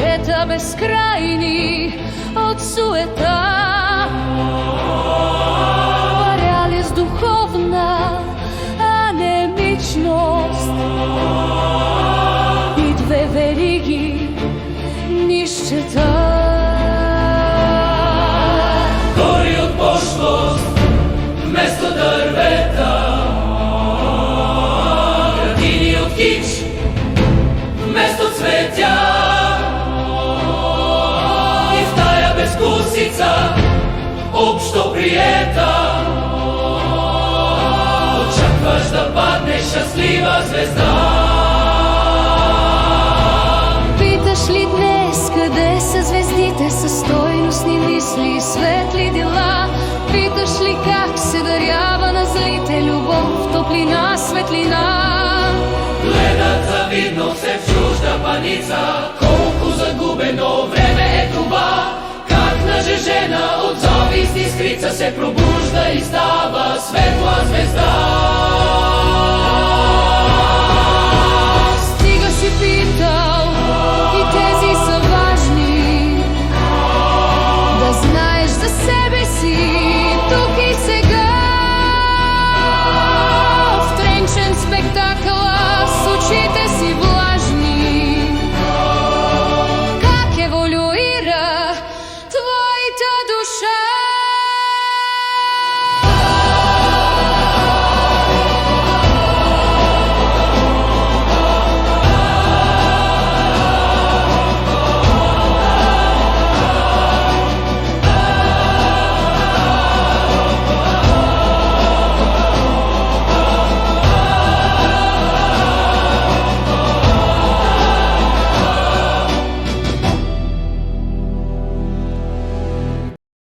Света безкрайни от суета, парализ духовна, анемичност и две вериги нищета. Гори от пошлост вместо дървета, градини от кич вместо цветя, и в тая безвкусица общо приета очакваш да падне щастлива звезда. Питаш ли днес къде са звездите със стойностни мисли и светли дела? Питаш ли как се дарява на злите любов, топлина, светлина? Гледат завидно се в чужда паница.